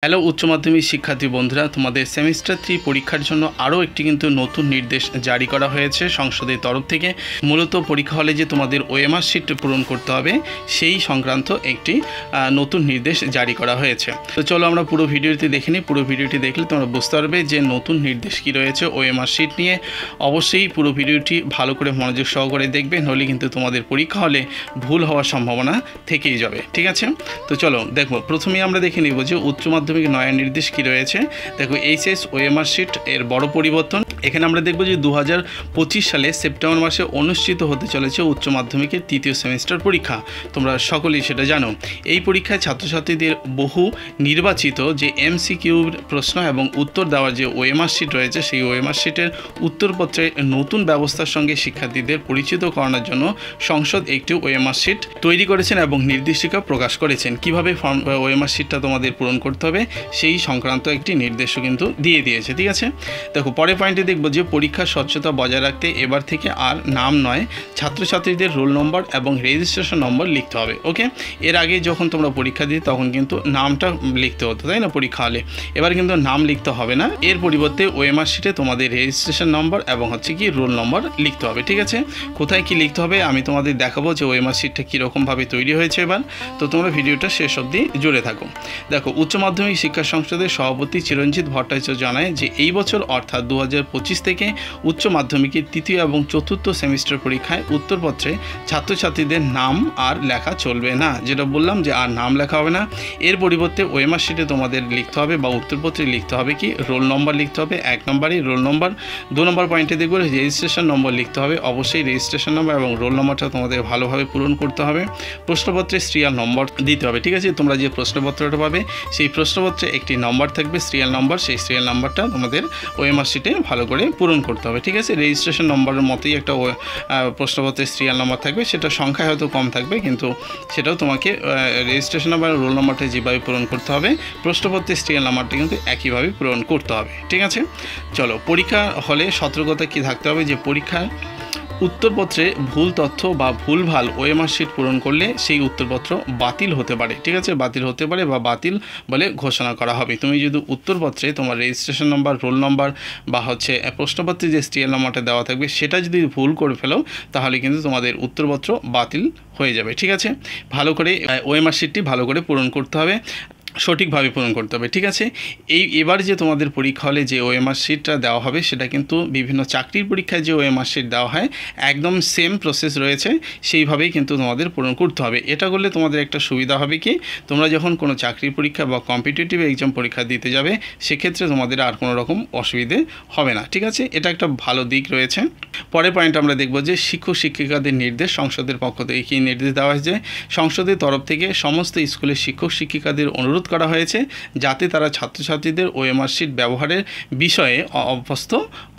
Hello উচ্চ মাধ্যমিক শিক্ষার্থী বন্ধুরা, তোমাদের সেমিস্টার 3 পরীক্ষার জন্য আরও একটি কিন্তু নতুন নির্দেশ জারি করা হয়েছে সংসদের তরফ থেকে। মূলত পরীক্ষা হলে যে তোমাদের ওএমআর শিট পূরণ করতে হবে সেই সংক্রান্ত একটি নতুন নির্দেশ জারি করা হয়েছে। তো চলো আমরা পুরো ভিডিওটি দেখে নিই। পুরো ভিডিওটি দেখলে তোমরা বুঝতে পারবে যে নতুন নির্দেশ কী রয়েছে ওএমআর শিট নিয়ে। অবশ্যই পুরো ভিডিওটি ভালো করে মনোযোগ সহকারে দেখবে, নইলে কিন্তু তোমাদের পরীক্ষা হলে ভুল হওয়ার সম্ভাবনা থেকেই যাবে। ঠিক আছে, তো চলো দেখো। প্রথমেই আমরা দেখে নিব যে উচ্চ মাধ্যমিক নয়া নির্দেশ কি রয়েছে। দেখো এইচএস ওএমআর শিট এর বড় পরিবর্তন। এখানে আমরা দেখব যে 2025 সালে সেপ্টেম্বর মাসে অনুষ্ঠিত হতে চলেছে উচ্চ মাধ্যমিকের তৃতীয় সেমিস্টার পরীক্ষা। তোমরা সকলেই সেটা জানো। এই পরীক্ষায় ছাত্রছাত্রীদের বহু নির্বাচিত যে এমসিকিউর প্রশ্ন এবং উত্তর দেওয়ার যে ওএমআর শিট রয়েছে, সেই ওএমআর শিটের উত্তরপত্রে নতুন ব্যবস্থার সঙ্গে শিক্ষার্থীদের পরিচিত করানোর জন্য সংসদ একটি ওএমআর শিট তৈরি করেছেন এবং নির্দেশিকা প্রকাশ করেছেন। কিভাবে ওএমআর শিটটা তোমাদের পূরণ করতে হবে সেই সংক্রান্ত একটি নির্দেশও কিন্তু দিয়ে দিয়েছে। ঠিক আছে, দেখো পরের পয়েন্টে দেখব যে পরীক্ষার স্বচ্ছতা বজায় রাখতে এবার থেকে আর নাম নয়, ছাত্রছাত্রীদের রোল নম্বর এবং রেজিস্ট্রেশন নম্বর লিখতে হবে। ওকে, এর আগে যখন তোমরা পরীক্ষা দিই তখন কিন্তু নামটা লিখতে হতো, তাই না, পরীক্ষা হলে। এবার কিন্তু নাম লিখতে হবে না, এর পরিবর্তে ওএমআর শিটে তোমাদের রেজিস্ট্রেশন নম্বর এবং কি রোল নম্বর লিখতে হবে। ঠিক আছে, কোথায় কি লিখতে হবে আমি তোমাদের দেখাবো যে ওএমআর শিটটা কীরকমভাবে তৈরি হয়েছে এবার। তো তোমরা ভিডিওটা শেষ অবধি জুড়ে থাকো। দেখো, উচ্চ মাধ্যমিক শিক্ষা সংসদের সভাপতি চিরঞ্জিত ভট্টাচার্য জানায় যে এই বছর অর্থাৎ 2025 থেকে উচ্চ মাধ্যমিকের তৃতীয় এবং চতুর্থ সেমিস্টার পরীক্ষায় উত্তরপত্রে ছাত্রছাত্রীদের নাম আর লেখা চলবে না। যেটা বললাম যে আর নাম লেখা হবে না, এর পরিবর্তে ওএমআর শিটে তোমাদের লিখতে হবে বা উত্তরপত্রে লিখতে হবে কি রোল নম্বর লিখতে হবে। 1 নম্বরে রোল নম্বর, 2 নম্বর পয়েন্টে দেখবো রেজিস্ট্রেশন নম্বর লিখতে হবে। অবশ্যই রেজিস্ট্রেশন নম্বর এবং রোল নম্বরটা তোমাদের ভালোভাবে পূরণ করতে হবে। প্রশ্নপত্রে সিরিয়াল নম্বর দিতে হবে। ঠিক আছে, তোমরা যে প্রশ্নপত্রটা পাবে সেই প্রশ্নপত্রে একটি নম্বর থাকবে, সিরিয়াল নম্বর। সেই সিরিয়াল নম্বরটা তোমাদের ওএমআর শিটে ভালো করে পূরণ করতে হবে। ঠিক আছে, রেজিস্ট্রেশন নম্বরের মতোই একটা প্রশ্নপত্রের সিরিয়াল নম্বর থাকবে, সেটা সংখ্যায় হয়তো কম থাকবে, কিন্তু সেটাও তোমাকে রেজিস্ট্রেশন নম্বর রোল নম্বরটা যেভাবে পূরণ করতে হবে প্রশ্নপত্রের সিরিয়াল নম্বরটা কিন্তু একইভাবে পূরণ করতে হবে। ঠিক আছে, চলো পরীক্ষা হলে সতর্কতা কি থাকতে হবে যে পরীক্ষার উত্তরপত্রে ভুল তথ্য বা ভুলভাল ওএমআর শিট পূরণ করলে সেই উত্তরপত্র বাতিল হতে পারে। ঠিক আছে, বাতিল হতে পারে বা বাতিল বলে ঘোষণা করা হবে। তুমি যদি উত্তরপত্রে তোমার রেজিস্ট্রেশন নম্বর, রোল নম্বর বা প্রশ্নপত্রে যে সিরিয়াল নম্বরটা দেওয়া থাকবে সেটা যদি ভুল করে ফেলো তাহলে কিন্তু তোমাদের উত্তরপত্র বাতিল হয়ে যাবে। ঠিক আছে, ভালো করে ওএমআর শিটটি ভালো করে পূরণ করতে হবে, সঠিকভাবে পূরণ করতে হবে। ঠিক আছে, এবার যে তোমাদের পরীক্ষা হলে যে ওএমআর শিটটা দেওয়া হবে সেটা কিন্তু বিভিন্ন চাকরির পরীক্ষায় যে ওএমআর শিট দেওয়া হয় একদম সেম প্রসেস রয়েছে, সেইভাবেই কিন্তু তোমাদের পূরণ করতে হবে। এটা করলে তোমাদের একটা সুবিধা হবে কি, তোমরা যখন কোনো চাকরির পরীক্ষা বা কম্পিটিটিভ এক্সাম পরীক্ষা দিতে যাবে সেক্ষেত্রে তোমাদের আর কোনো রকম অসুবিধে হবে না। ঠিক আছে, এটা একটা ভালো দিক রয়েছে। পরের পয়েন্ট আমরা দেখব যে শিক্ষক শিক্ষিকাদের নির্দেশ। সংসদের পক্ষ থেকে কী নির্দেশ দেওয়া হয়েছে, সংসদের তরফ থেকে সমস্ত স্কুলের শিক্ষক শিক্ষিকাদের অনুরোধ করা হয়েছে যাতে তারা ছাত্রছাত্রীদের ওএমআর শিট ব্যবহারের বিষয়ে অভ্যস্ত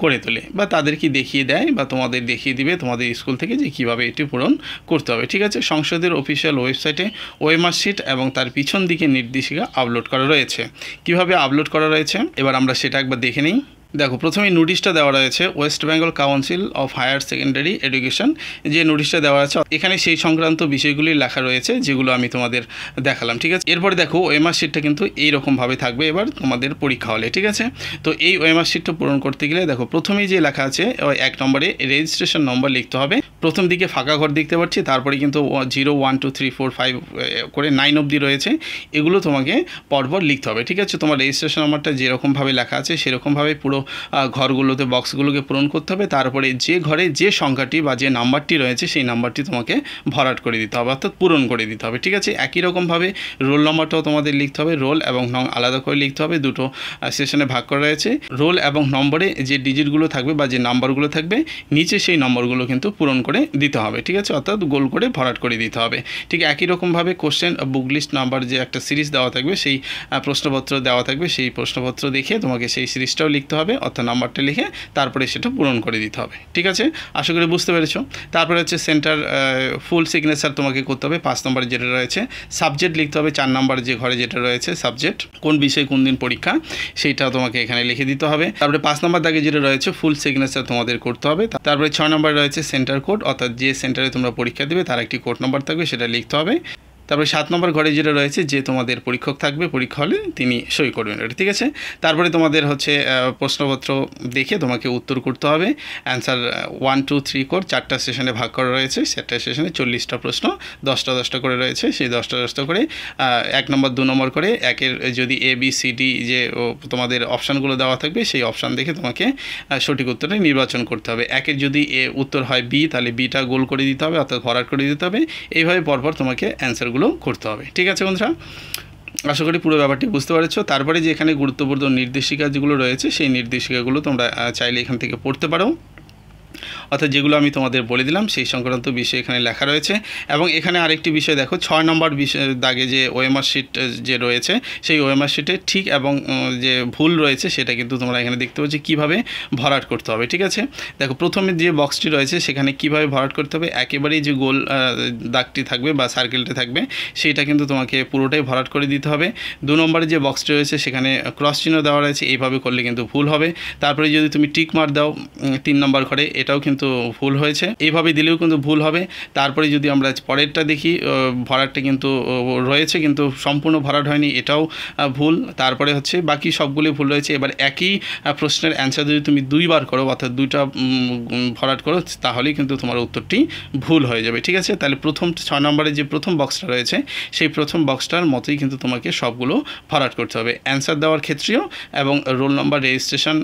করে তোলে বা তাদেরকে দেখিয়ে দেয় বা তোমাদের দেখিয়ে দিবে তোমাদের স্কুল থেকে যে কীভাবে এটি পূরণ করতে হবে। ঠিক আছে, সংসদের অফিসিয়াল ওয়েবসাইটে ওএমআর শিট এবং তার পিছন দিকে নির্দেশিকা আপলোড করা রয়েছে। কিভাবে আপলোড করা রয়েছে এবার আমরা সেটা একবার দেখে নিই। দেখো, প্রথমেই নোটিশটা দেওয়া রয়েছে West Bengal Council of Higher Secondary Education, যে নোটিশটা দেওয়া আছে এখানে সেই সংক্রান্ত বিষয়গুলি লেখা রয়েছে যেগুলো আমি তোমাদের দেখালাম। ঠিক আছে, এরপরে দেখো ওএমআর শিটটা কিন্তু এইরকমভাবে থাকবে এবার তোমাদের পরীক্ষা হলে। ঠিক আছে, তো এই ওএমআর শিটটা পূরণ করতে গেলে দেখো প্রথমেই যে লেখা আছে 1 নম্বরে রেজিস্ট্রেশন নম্বর লিখতে হবে। প্রথম দিকে ফাঁকা ঘর দেখতে পাচ্ছি, তারপরে কিন্তু 0, 1, 2, 3, 4, 5 করে 9 অবধি রয়েছে, এগুলো তোমাকে পরপর লিখতে হবে। ঠিক আছে, তোমার রেজিস্ট্রেশন নম্বরটা যেরকমভাবে লেখা আছে সেরকমভাবে পুরো ঘরগুলোতে বক্সগুলোকে পূরণ করতে হবে। তারপরে যে ঘরে যে সংখ্যাটি বা যে নাম্বারটি রয়েছে সেই নাম্বারটি তোমাকে ভরাট করে দিতে হবে, অর্থাৎ পূরণ করে দিতে হবে। ঠিক আছে, একই রকমভাবে রোল নম্বরটাও তোমাদের লিখতে হবে, রোল এবং নং আলাদা করে লিখতে হবে। দুটো সেশনে ভাগ করা রয়েছে। রোল এবং নম্বরে যে ডিজিটগুলো থাকবে বা যে নাম্বারগুলো থাকবে নিচে সেই নম্বরগুলো কিন্তু পূরণ করে দিতে হবে। ঠিক আছে, অর্থাৎ গোল করে ভরাট করে দিতে হবে। ঠিক একই রকমভাবে কোশ্চেন বুক লিস্ট নাম্বার যে একটা সিরিজ দেওয়া থাকবে, সেই প্রশ্নপত্র দেওয়া থাকবে, সেই প্রশ্নপত্র দেখে তোমাকে সেই সিরিজটাও লিখতে হবে, অর্থাৎ নাম্বারটা লিখে তারপরে সেটা পূরণ করে দিতে হবে। ঠিক আছে, আশা করি বুঝতে পেরেছো। তারপরে সেন্টার ফুল সিগনেচার তোমাকে করতে হবে 5 নম্বরে যেটা রয়েছে। সাবজেক্ট লিখতে হবে 4 নম্বর যে ঘরে যেটা রয়েছে সাবজেক্ট, কোন বিষয় কোন দিন পরীক্ষা সেইটা তোমাকে এখানে লিখে দিতে হবে। তারপরে 5 নম্বর দাগে যেটা রয়েছে ফুল সিগনেচার তোমাদের করতে হবে। তারপরে 6 নম্বর রয়েছে সেন্টার কোড, অর্থাৎ যে সেন্টারে তোমরা পরীক্ষা দেবে তার একটি কোড নম্বর থাকবে সেটা লিখতে হবে। তারপরে 7 নম্বর ঘরে যেটা রয়েছে যে তোমাদের পরীক্ষক থাকবে পরীক্ষা হলে তিনি সই করবেন এটা, ঠিক আছে। তারপরে তোমাদের হচ্ছে প্রশ্নপত্র দেখে তোমাকে উত্তর করতে হবে। অ্যান্সার 1 2 3 4 4টা সেশনে ভাগ করা রয়েছে, 4টা সেশনে 40টা প্রশ্ন, 10টা 10টা করে রয়েছে। সেই 10টা 10টা করে 1 নম্বর 2 নম্বর করে একের যদি ABCD যে তোমাদের অপশানগুলো দেওয়া থাকবে সেই অপশান দেখে তোমাকে সঠিক উত্তরটা নির্বাচন করতে হবে। একের যদি উত্তর হয় B তাহলে Bটা গোল করে দিতে হবে, অর্থাৎ ভরাট করে দিতে হবে। এইভাবে পরপর তোমাকে অ্যান্সারগুলো করতে হবে, ঠিক আছে বন্ধুরা। আশা করি পুরো ব্যাপারটি বুঝতে পারছো। তারপরে যে এখানে গুরুত্বপূর্ণ নির্দেশিকা যেগুলো রয়েছে সেই নির্দেশিকাগুলো তোমরা চাইলে এখান থেকে পড়তে পারো, অর্থাৎ যেগুলো আমি তোমাদের বলে দিলাম সেই সংক্রান্ত বিষয় এখানে লেখা রয়েছে। এবং এখানে আরেকটি বিষয় দেখো 6 নম্বর বিষয় দাগে যে ওএমআর শিট যে রয়েছে সেই ওএমআর শিটে ঠিক এবং যে ভুল রয়েছে সেটা কিন্তু তোমরা এখানে দেখতে পাচ্ছ কীভাবে ভরাট করতে হবে, ঠিক আছে। দেখো প্রথমে যে বক্সটি রয়েছে সেখানে কিভাবে ভরাট করতে হবে, একেবারেই যে গোল দাগটি থাকবে বা সার্কেলটি থাকবে সেইটা কিন্তু তোমাকে পুরোটাই ভরাট করে দিতে হবে। 2 নম্বরে যে বক্সটি রয়েছে সেখানে ক্রস চিহ্ন দেওয়া রয়েছে, এইভাবে করলে কিন্তু ভুল হবে। তারপরে যদি তুমি টিক মার্ক দাও 3 নম্বর ঘরে, এটাও কিন্তু ভুল হয়েছে, এইভাবে দিলেও কিন্তু ভুল হবে। তারপরে যদি আমরা পরেরটা দেখি ভরাটটা কিন্তু রয়েছে কিন্তু সম্পূর্ণ ভরাট হয়নি, এটাও ভুল। তারপরে হচ্ছে বাকি সবগুলি ভুল রয়েছে। এবার একই প্রশ্নের অ্যান্সার যদি তুমি 2বার করো অর্থাৎ 2টা ভরাট করো তাহলেই কিন্তু তোমার উত্তরটি ভুল হয়ে যাবে, ঠিক আছে। তাহলে প্রথম 6 নম্বরে যে প্রথম বক্সটা রয়েছে সেই প্রথম বক্সটার মতোই কিন্তু তোমাকে সবগুলো ভরাট করতে হবে অ্যান্সার দেওয়ার ক্ষেত্রেও, এবং রোল নাম্বার রেজিস্ট্রেশন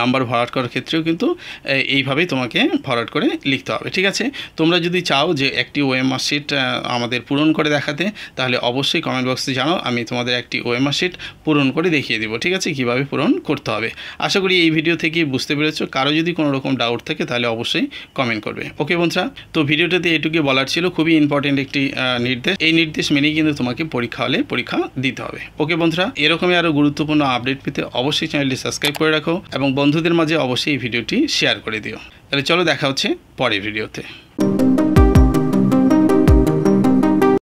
নাম্বার ভরাট করার ক্ষেত্রেও কিন্তু এইভাবেই তোমাকে ভরাট করে লিখতে হবে, ঠিক আছে। তোমরা যদি চাও যে একটি ওএমআর শিট আমাদের পূরণ করে দেখাতে তাহলে অবশ্যই কমেন্ট বক্সে জানাও, আমি তোমাদের একটি ওএমআর শিট পূরণ করে দেখিয়ে দেবো, ঠিক আছে, কীভাবে পূরণ করতে হবে। আশা করি এই ভিডিও থেকে বুঝতে পেরেছো। কারো যদি কোনো রকম ডাউট থাকে তাহলে অবশ্যই কমেন্ট করবে, ওকে বন্ধুরা। তো ভিডিওটাতে এটুকুই বলার ছিল, খুবই ইম্পর্টেন্ট একটি নির্দেশ, এই নির্দেশ মেনেই কিন্তু তোমাকে পরীক্ষা হলে পরীক্ষা দিতে হবে, ওকে বন্ধুরা। এরকমই আরও গুরুত্বপূর্ণ আপডেট পেতে অবশ্যই চ্যানেলটি সাবস্ক্রাইব করে রাখো এবং বন্ধুদের মাঝে অবশ্যই এই ভিডিওটি শেয়ার করে দিও। তাহলে চলো দেখা হচ্ছে পরের ভিডিওতে।